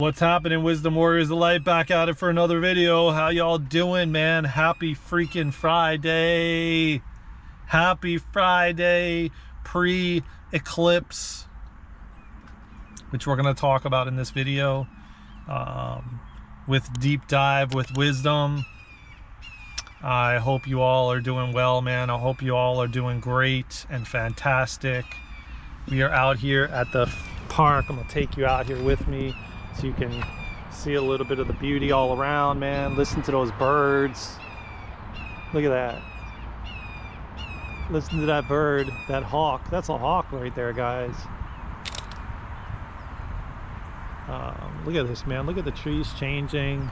What's happening, Wisdom Warriors of Light? Back at it for another video. How y'all doing, man? Happy freaking Friday. Happy Friday pre-eclipse, which we're going to talk about in this video with deep dive with wisdom. I hope you all are doing well, man. I hope you all are doing great and fantastic. We are out here at the park. I'm going to take you out here with me so you can see a little bit of the beauty all around, man. Listen to those birds. Look at that. Listen to that bird, that hawk. That's a hawk right there, guys. Look at this, man. Look at the trees changing.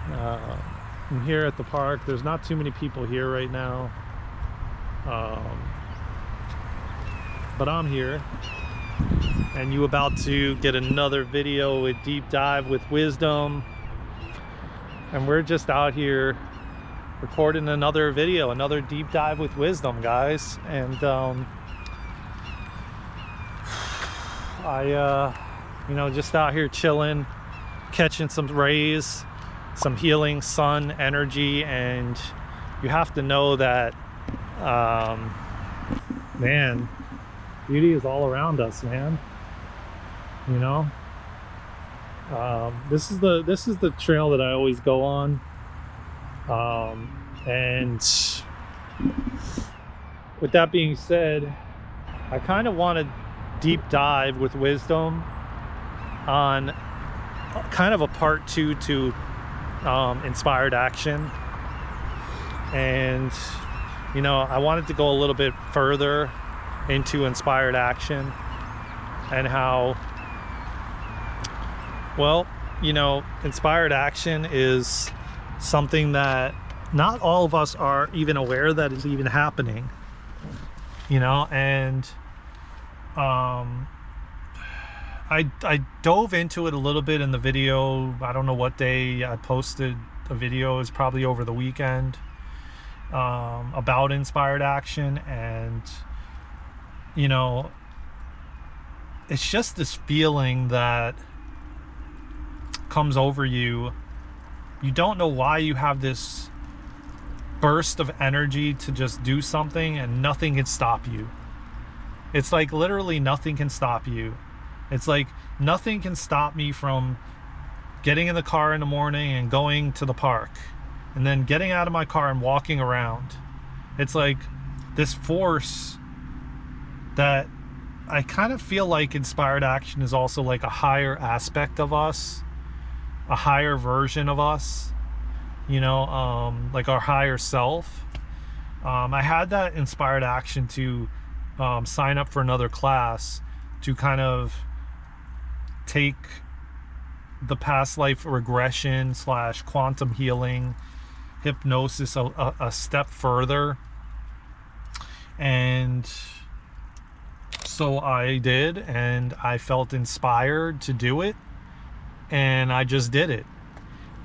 I'm here at the park. There's not too many people here right now. But I'm here. And you about to get another video with deep dive with wisdom, and we're just out here recording another video, another deep dive with wisdom, guys. And you know, just out here chilling, catching some rays, some healing sun energy. And you have to know that man, beauty is all around us, man. You know, this is the trail that I always go on, and with that being said, I kind of want to deep dive with wisdom on kind of a part 2 to inspired action. And you know, I wanted to go a little bit further into inspired action and how, well, you know, inspired action is something that not all of us are even aware that is even happening, you know. And I dove into it a little bit in the video. I don't know what day I posted a video. It was probably over the weekend, about inspired action. And you know, it's just this feeling that comes over you. You don't know why you have this burst of energy to just do something, and nothing can stop you. It's like literally nothing can stop you. It's like nothing can stop me from getting in the car in the morning and going to the park, and then getting out of my car and walking around. It's like this force that I kind of feel like inspired action is also like a higher aspect of us, a higher version of us, you know, like our higher self. I had that inspired action to sign up for another class to kind of take the past life regression / quantum healing hypnosis a step further. And so I did, and I felt inspired to do it, and I just did it.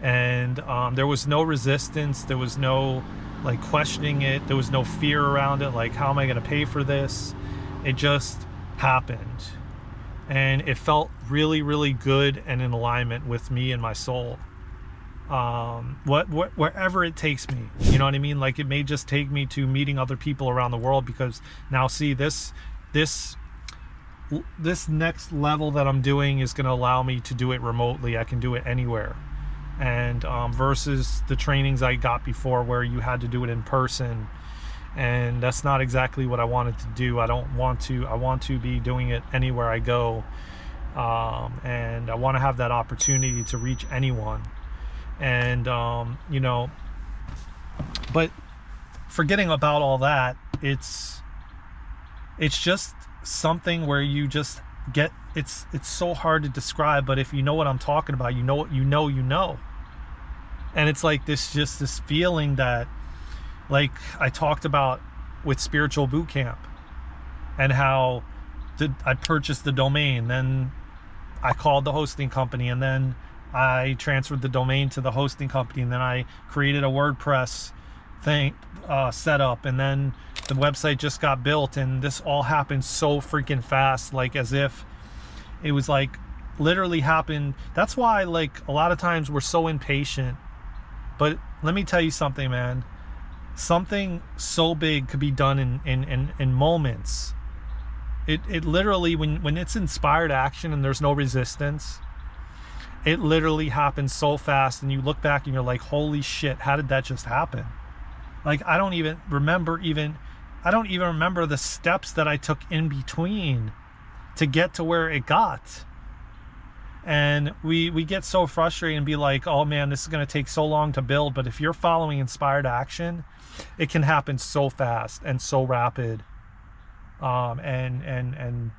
And there was no resistance, there was no like questioning it, there was no fear around it, like how am I going to pay for this? It just happened, and it felt really, really good and in alignment with me and my soul. Wherever it takes me, you know what I mean? Like, it may just take me to meeting other people around the world, because now see, this next level that I'm doing is going to allow me to do it remotely. I can do it anywhere. And versus the trainings I got before where you had to do it in person, and that's not exactly what I wanted to do. I want to be doing it anywhere I go, and I want to have that opportunity to reach anyone. And you know, but forgetting about all that, it's just something where you just get, it's so hard to describe, but if you know what I'm talking about, you know what you know. And it's like this feeling that, like I talked about with Spiritual Boot Camp, and how I purchased the domain, then I called the hosting company, and then I transferred the domain to the hosting company, and then I created a WordPress thing set up, and then the website just got built. And this all happened so freaking fast, like as if it was like literally happened. That's why, like, a lot of times we're so impatient. But let me tell you something, man. Something so big could be done in moments. It literally, when it's inspired action and there's no resistance, it literally happens so fast, and you look back and you're like, holy shit, how did that just happen? Like, I don't even remember the steps that I took in between to get to where it got. And we get so frustrated and be like, oh man, this is going to take so long to build. But if you're following inspired action, it can happen so fast and so rapid. And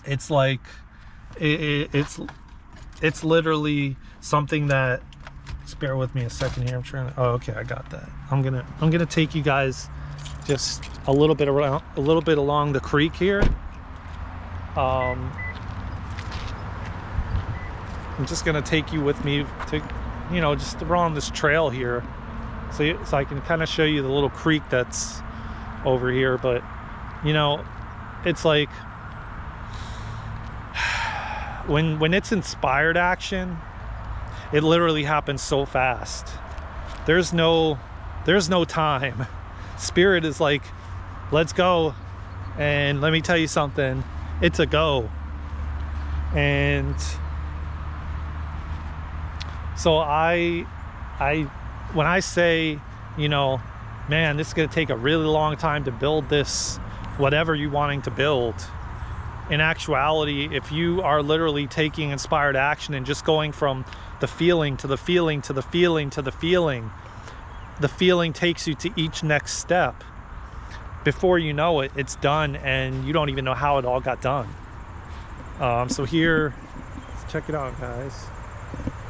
it's like, it's literally something that, just bear with me a second here. I'm trying to, oh, okay, I got that. I'm gonna take you guys just a little bit along the creek here. I'm just gonna take you with me to, just around this trail here, so I can kind of show you the little creek that's over here. But it's like, when it's inspired action, it literally happens so fast. There's no time. Spirit is like, let's go. And let me tell you something, it's a go. And so when I say, man, this is going to take a really long time to build this, whatever you're wanting to build. In actuality, if you are literally taking inspired action and just going from the feeling to the feeling to the feeling to the feeling, the feeling takes you to each next step. Before you know it, it's done, and you don't even know how it all got done. So here, let's check it out, guys.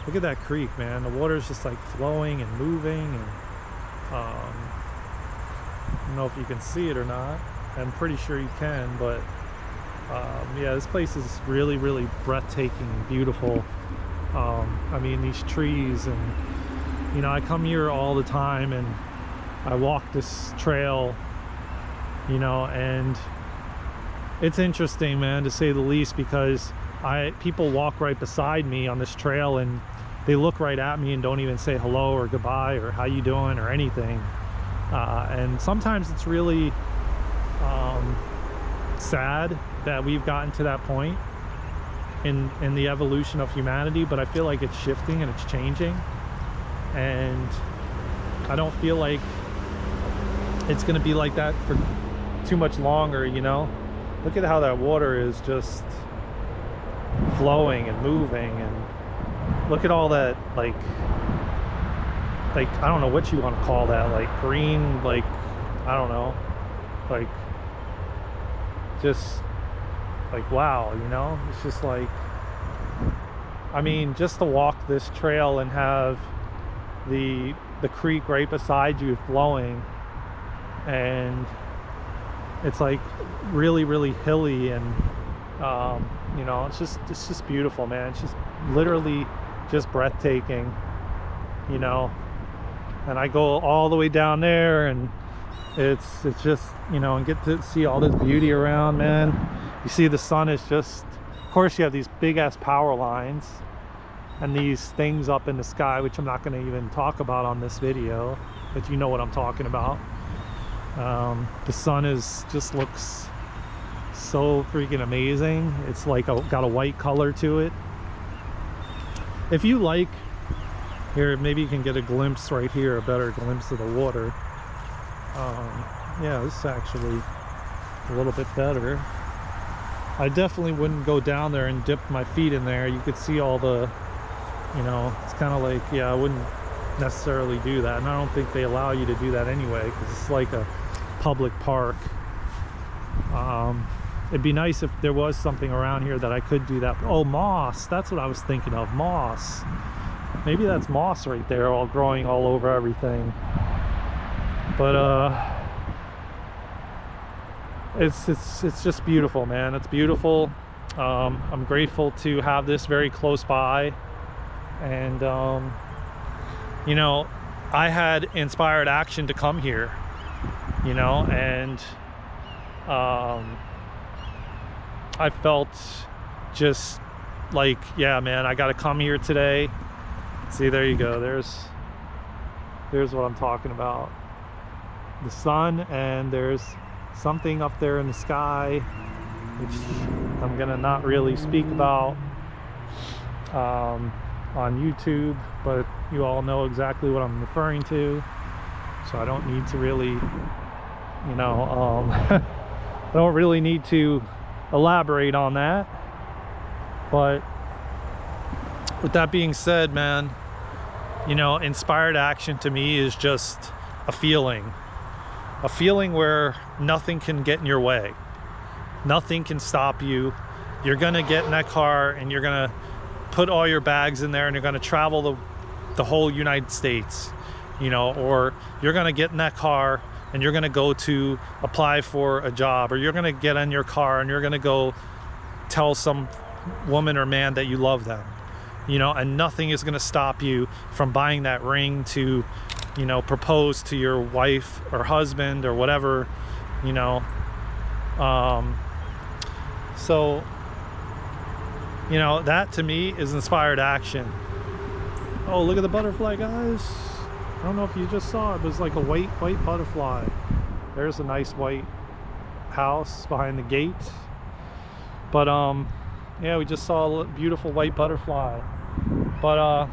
Look at that creek, man. The water's just like flowing and moving, and I don't know if you can see it or not. I'm pretty sure you can, but yeah, this place is really, really breathtaking and beautiful. I mean, these trees, and I come here all the time, and I walk this trail, and it's interesting, man, to say the least, because people walk right beside me on this trail, and they look right at me and don't even say hello or goodbye or how you doing or anything. And sometimes it's really sad that we've gotten to that point in the evolution of humanity, but I feel like it's shifting and it's changing, and I don't feel like it's going to be like that for too much longer. Look at how that water is just flowing and moving, and look at all that, like I don't know what you want to call that, like green, like I don't know, like just like wow, it's just like, I mean, just to walk this trail and have the creek right beside you flowing, and it's like really, really hilly, and it's just beautiful, man. It's just literally just breathtaking, and I go all the way down there, and it's just, and get to see all this beauty around, man. You see the sun is just, of course you have these big ass power lines and these things up in the sky, which I'm not going to even talk about on this video, but you know what I'm talking about. The sun just looks so freaking amazing. It's like got a white color to it. If you like, here, maybe you can get a glimpse right here, a better glimpse of the water. Yeah, this is actually a little bit better. I definitely wouldn't go down there and dip my feet in there. You could see all the, it's kind of like, yeah, I wouldn't necessarily do that, and I don't think they allow you to do that anyway, because it's like a public park. It'd be nice if there was something around here that I could do that. Oh, moss, that's what I was thinking of, moss. Maybe that's moss right there, all growing all over everything. But it's just beautiful, man. It's beautiful. I'm grateful to have this very close by, and I had inspired action to come here, and I felt just like, yeah, man, I got to come here today. See, there you go. There's what I'm talking about. The sun, and there's something up there in the sky, which I'm gonna not really speak about on YouTube, but you all know exactly what I'm referring to, so I don't need to really, you know, I don't really need to elaborate on that. But with that being said, man, you know, inspired action to me is just a feeling where nothing can get in your way. Nothing can stop you. You're gonna get in that car and you're gonna put all your bags in there and you're gonna travel the whole United States, you know, or you're gonna get in that car and you're gonna go to apply for a job, or you're gonna get in your car and you're gonna go tell some woman or man that you love them, you know, and nothing is gonna stop you from buying that ring to, you know, propose to your wife or husband or whatever, you know. So, you know, that to me is inspired action. Oh, look at the butterfly, guys. I don't know if you just saw it. It was like a white butterfly. There's a nice white house behind the gate. But yeah, we just saw a beautiful white butterfly. But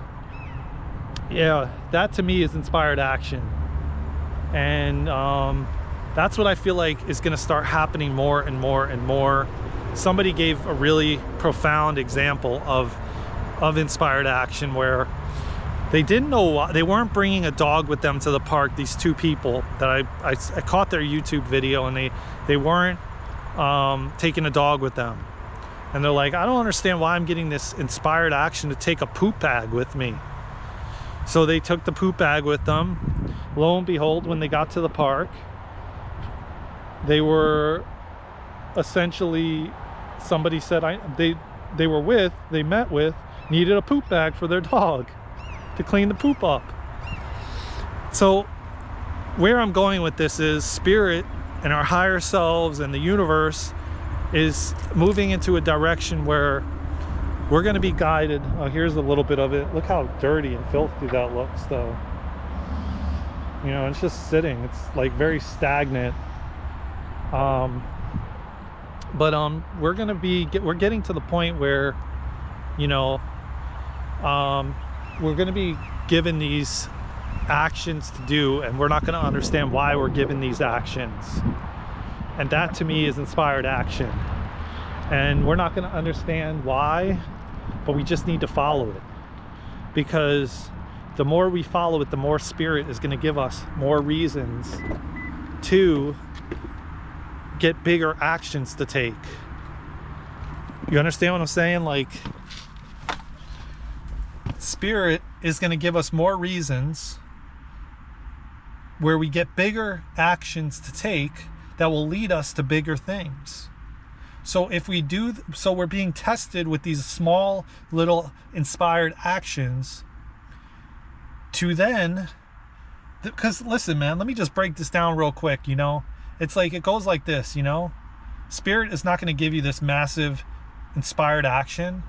yeah, that to me is inspired action. And that's what I feel like is going to start happening more and more and more. Somebody gave a really profound example of inspired action where they didn't know why they weren't bringing a dog with them to the park. These two people that I caught their YouTube video, and they weren't taking a dog with them. And they're like, I don't understand why I'm getting this inspired action to take a poop bag with me. So they took the poop bag with them. Lo and behold, when they got to the park, they were essentially, somebody said they met with needed a poop bag for their dog to clean the poop up. So where I'm going with this is spirit and our higher selves and the universe is moving into a direction where we're going to be guided. Oh, here's a little bit of it. Look how dirty and filthy that looks, though. You know, it's just sitting. It's like very stagnant. But we're getting to the point where, you know, we're going to be given these actions to do, and we're not going to understand why we're given these actions. And that to me is inspired action. And we're not going to understand why, but we just need to follow it. Because the more we follow it, the more spirit is going to give us more reasons to get bigger actions to take. You understand what I'm saying? Like, spirit is going to give us more reasons where we get bigger actions to take that will lead us to bigger things. So if we do, so we're being tested with these small little inspired actions to then, because listen, man, let me just break this down real quick. You know, it's like, it goes like this, you know, spirit is not going to give you this massive inspired action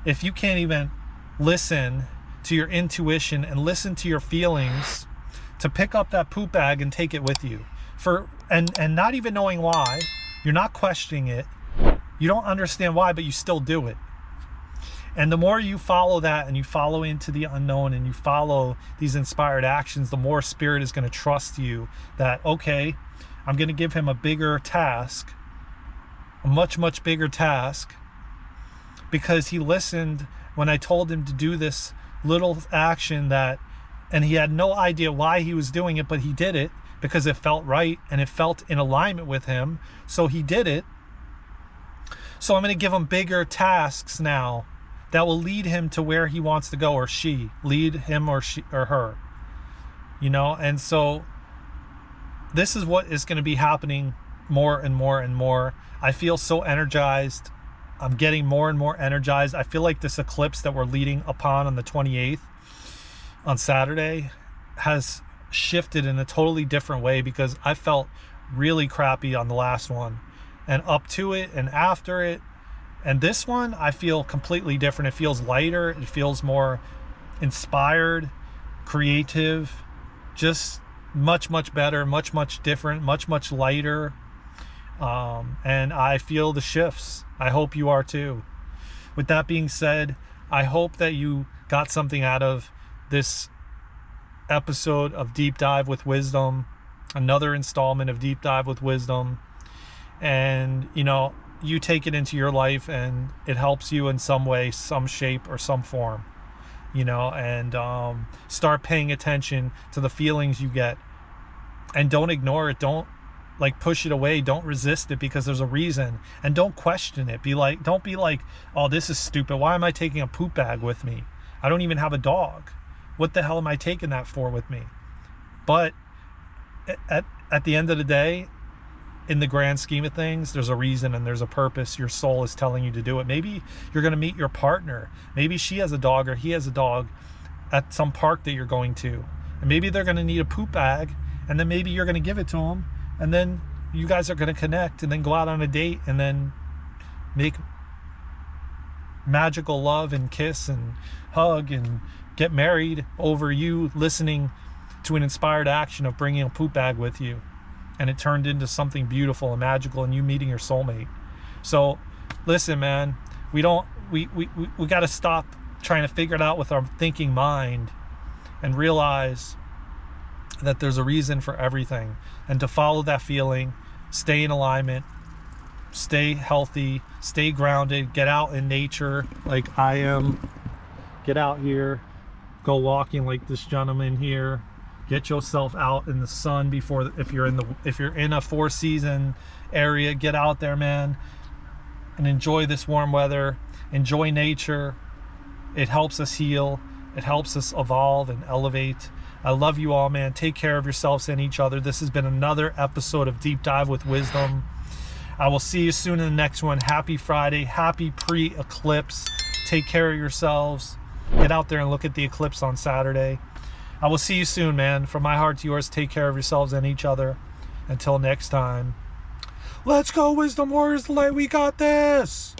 if you can't even listen to your intuition and listen to your feelings to pick up that poop bag and take it with you and not even knowing why. You're not questioning it. You don't understand why, but you still do it. And the more you follow that and you follow into the unknown and you follow these inspired actions, the more spirit is going to trust you that, okay, I'm going to give him a bigger task, a much, much bigger task, because he listened when I told him to do this little action and he had no idea why he was doing it, but he did it because it felt right and it felt in alignment with him. So he did it. So I'm going to give him bigger tasks now that will lead him to where he wants to go, or lead him or she or her, you know. And so this is what is going to be happening more and more and more. I feel so energized. I'm getting more and more energized. I feel like this eclipse that we're leading upon on the 28th on Saturday has shifted in a totally different way, because I felt really crappy on the last one, and up to it and after it, And this one, I feel completely different. It feels lighter. It feels more inspired, creative, just much, much better, much, much different, much, much lighter. And I feel the shifts. I hope you are too. With that being said, I hope that you got something out of this episode of Deep Dive with Wisdom, another installment of Deep Dive with Wisdom. And, you know, you take it into your life and it helps you in some way, some shape, or some form, you know, and start paying attention to the feelings you get. And don't ignore it. Don't like push it away. Don't resist it, because there's a reason. And don't question it. Don't be like, oh, this is stupid. Why am I taking a poop bag with me? I don't even have a dog. What the hell am I taking that for with me? But at the end of the day, in the grand scheme of things, there's a reason and there's a purpose. Your soul is telling you to do it. Maybe you're going to meet your partner. Maybe she has a dog or he has a dog at some park that you're going to. And maybe they're going to need a poop bag, and then maybe you're going to give it to them, and then you guys are going to connect and then go out on a date and then make magical love and kiss and hug and get married over you listening to an inspired action of bringing a poop bag with you. And it turned into something beautiful and magical, and you meeting your soulmate. So listen, man, we got to stop trying to figure it out with our thinking mind and realize that there's a reason for everything, and to follow that feeling, stay in alignment, stay healthy, stay grounded, get out in nature like I am. Get out here, go walking like this gentleman here. Get yourself out in the sun before, if you're in a 4-season area, get out there, man, and enjoy this warm weather. Enjoy nature. It helps us heal. It helps us evolve and elevate. I love you all, man. Take care of yourselves and each other. This has been another episode of Deep Dive with Wisdom. I will see you soon in the next one. Happy Friday. Happy pre-eclipse. Take care of yourselves. Get out there and look at the eclipse on Saturday. I will see you soon, man. From my heart to yours, take care of yourselves and each other. Until next time. Let's go, Wisdom Warriors. We got this.